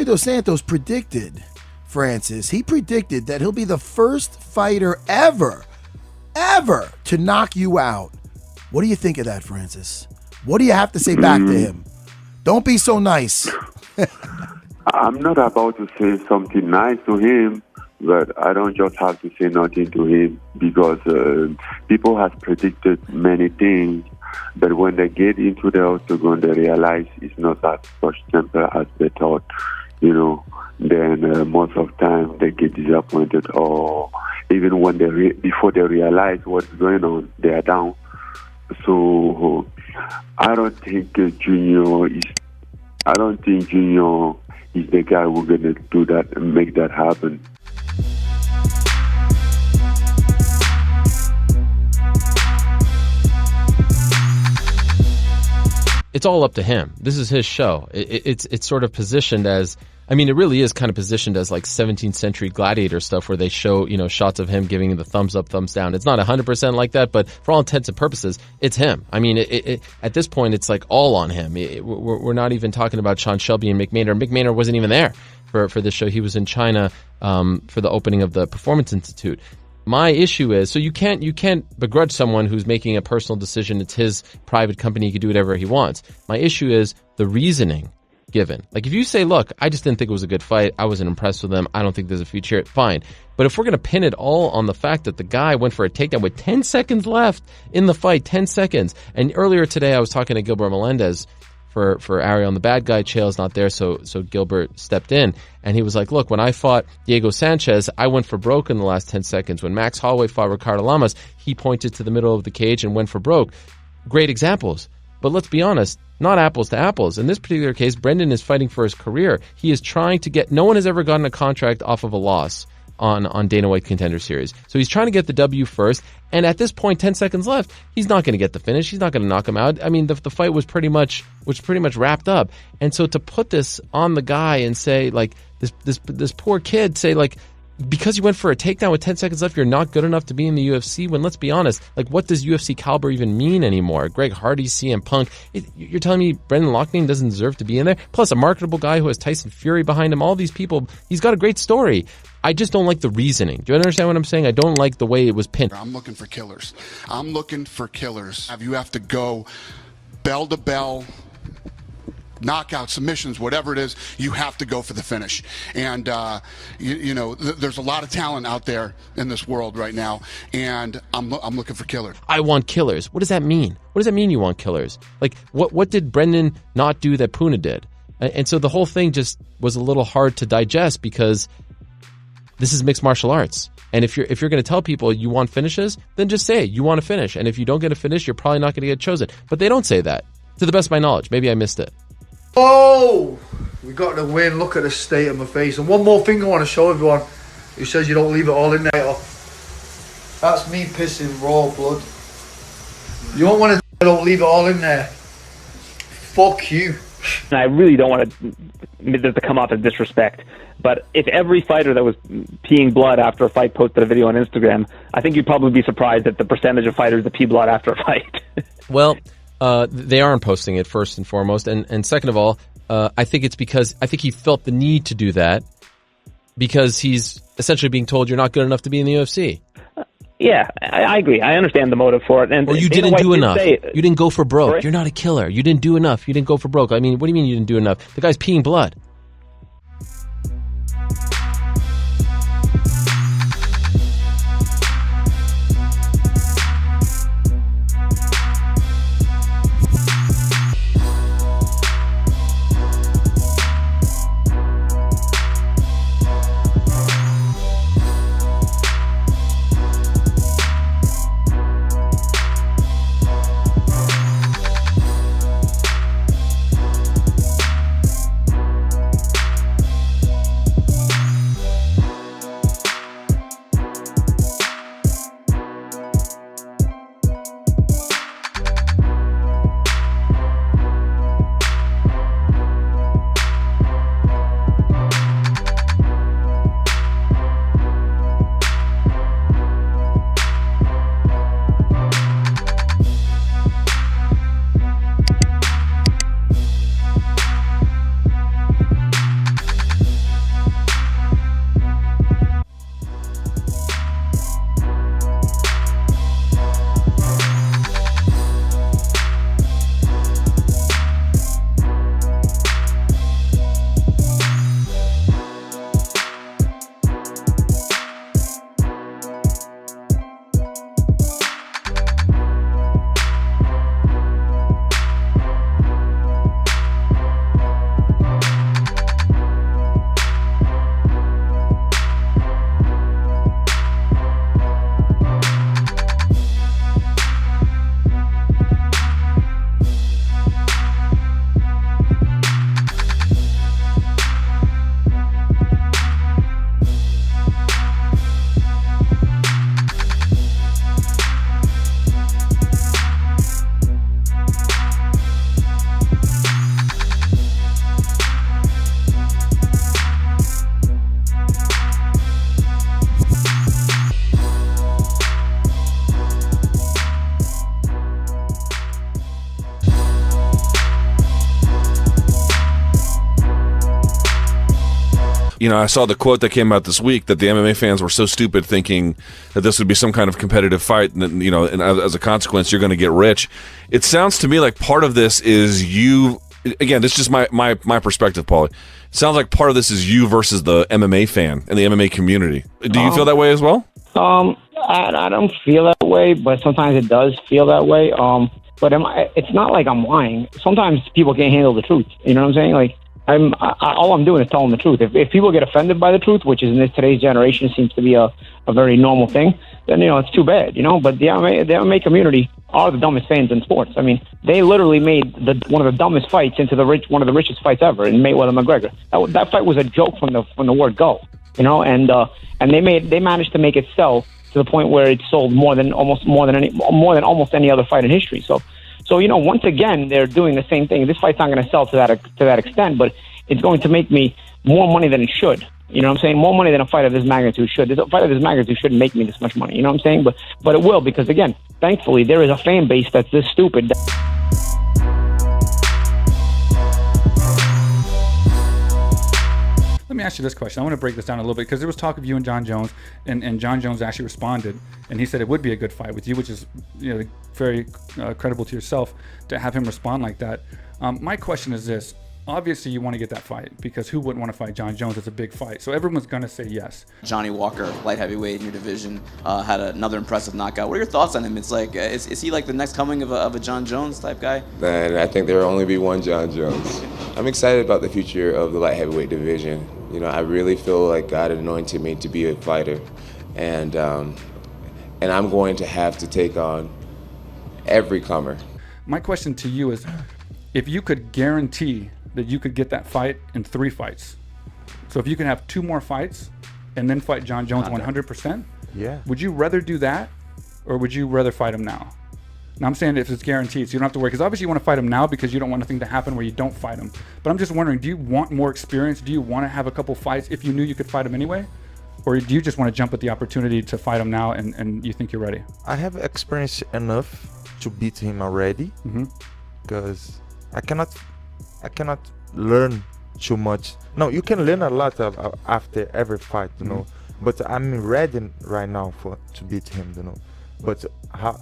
Junior Dos Santos predicted, Francis, he predicted that he'll be the first fighter ever to knock you out. What do you think of that, Francis? What do you have to say back to him? Don't be so nice. I'm not about to say something nice to him, but I don't just have to say nothing to him because people have predicted many things, but when they get into the octagon, they realize it's not as much simple as they thought, Then most of the time they get disappointed, or even when before they realize what's going on, they are down. So I don't think Junior is the guy who's going to do that and make that happen. It's all up to him. This is his show. It's sort of positioned as, it really is kind of positioned as like 17th century gladiator stuff where they show, shots of him giving the thumbs up, thumbs down. It's not 100% like that, but for all intents and purposes, it's him. At this point, it's like all on him. We're not even talking about Sean Shelby and Mick Maynard. Mick Maynard wasn't even there for this show. He was in China for the opening of the Performance Institute. My issue is, so you can't begrudge someone who's making a personal decision. It's his private company. He can do whatever he wants. My issue is the reasoning given. Like if you say, look, I just didn't think it was a good fight. I wasn't impressed with him. I don't think there's a future. Fine. But if we're going to pin it all on the fact that the guy went for a takedown with 10 seconds left in the fight, 10 seconds. And earlier today, I was talking to Gilbert Melendez for Ariel and the bad guy. Chael's not there, so Gilbert stepped in. And he was like, look, when I fought Diego Sanchez, I went for broke in the last 10 seconds. When Max Holloway fought Ricardo Lamas, he pointed to the middle of the cage and went for broke. Great examples. But let's be honest, not apples to apples. In this particular case, Brendan is fighting for his career. He is trying to get, no one has ever gotten a contract off of a loss on Dana White Contender Series. So he's trying to get the W first. And at this point, 10 seconds left, he's not going to get the finish. He's not going to knock him out. The fight was pretty much wrapped up. And so to put this on the guy and say, like, this poor kid, say, like, because you went for a takedown with 10 seconds left, you're not good enough to be in the UFC, when, let's be honest, like, what does UFC caliber even mean anymore? Greg Hardy, CM Punk. You're telling me Brendan Loughnane doesn't deserve to be in there? Plus a marketable guy who has Tyson Fury behind him, all these people. He's got a great story. I just don't like the reasoning. Do you understand what I'm saying? I don't like the way it was pinned. I'm looking for killers. You have to go bell to bell, knockout, submissions, whatever it is, you have to go for the finish. And, there's a lot of talent out there in this world right now, and I'm looking for killers. I want killers. What does that mean? What does that mean, you want killers? Like, what did Brendan not do that Puna did? And so the whole thing just was a little hard to digest because this is mixed martial arts. And if you're going to tell people you want finishes, then just say you want to finish. And if you don't get a finish, you're probably not going to get chosen. But they don't say that, to the best of my knowledge. Maybe I missed it. Oh, we got the win. Look at the state of my face. And one more thing I want to show everyone who says you don't leave it all in there. That's me pissing raw blood. You don't want to don't leave it all in there. Fuck you. And I really don't want this to come off as disrespect, but if every fighter that was peeing blood after a fight posted a video on Instagram, I think you'd probably be surprised at the percentage of fighters that pee blood after a fight. Well, they aren't posting it, first and foremost. And second of all, I think it's because I think he felt the need to do that because he's essentially being told you're not good enough to be in the UFC. Yeah, I agree. I understand the motive for it. And or you didn't do enough. You didn't go for broke. Sorry? You're not a killer. You didn't do enough. You didn't go for broke. What do you mean you didn't do enough? The guy's peeing blood. you know, I saw the quote that came out this week that the MMA fans were so stupid thinking that this would be some kind of competitive fight, and you know, and as a consequence, you're going to get rich. It sounds to me like part of this is you. Again, this is just my perspective, Paulie. It sounds like part of this is you versus the MMA fan and the MMA community. Do you feel that way as well? I don't feel that way, but sometimes it does feel that way. But it's not like I'm lying. Sometimes people can't handle the truth. You know what I'm saying? Like, all I'm doing is telling the truth. If people get offended by the truth, which is in today's generation seems to be a very normal thing, then, you know, it's too bad, you know. But the MMA community are the dumbest fans in sports. I mean, they literally made one of the dumbest fights into one of the richest fights ever in Mayweather-McGregor. That fight was a joke from the word go, you know, and they managed to make it sell to the point where it sold more than almost any other fight in history. So, you know, once again, they're doing the same thing. This fight's not going to sell to that extent, but it's going to make me more money than it should. You know what I'm saying? More money than a fight of this magnitude should. A fight of this magnitude shouldn't make me this much money. You know what I'm saying? But it will, because, again, thankfully, there is a fan base that's this stupid. Let me ask you this question. I want to break this down a little bit, because there was talk of you and Jon Jones, and Jon Jones actually responded, and he said it would be a good fight with you, which is, you know, very credible to yourself to have him respond like that. My question is this. Obviously, you want to get that fight, because who wouldn't want to fight Jon Jones? It's a big fight. So everyone's going to say yes. Johnny Walker, light heavyweight in your division, had another impressive knockout. What are your thoughts on him? It's like, is he like the next coming of a Jon Jones type guy? And I think there will only be one Jon Jones. I'm excited about the future of the light heavyweight division. You know, I really feel like God anointed me to be a fighter, and I'm going to have to take on every comer. My question to you is, if you could guarantee that you could get that fight in 3 fights, so if you can have 2 more fights and then fight Jon Jones 100%, would you rather do that, or would you rather fight him now? Now, I'm saying if it's guaranteed, so you don't have to worry, because obviously you want to fight him now because you don't want nothing to happen where you don't fight him. But I'm just wondering, do you want more experience? Do you want to have a couple fights if you knew you could fight him anyway? Or do you just want to jump at the opportunity to fight him now and you think you're ready? I have experience enough to beat him already, because I cannot learn too much. No, you can learn a lot after every fight, you know. But I'm ready right now to beat him, you know. But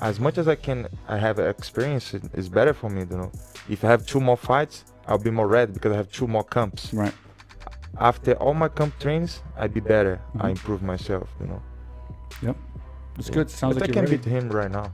as much as I have experience, it's better for me, you know. If I have 2 more fights, I'll be more ready, because I have 2 more camps. Right. After all my camp trains, I'd be better. I improve myself, you know. Yep. It's good. Sounds but like I can beat him right now.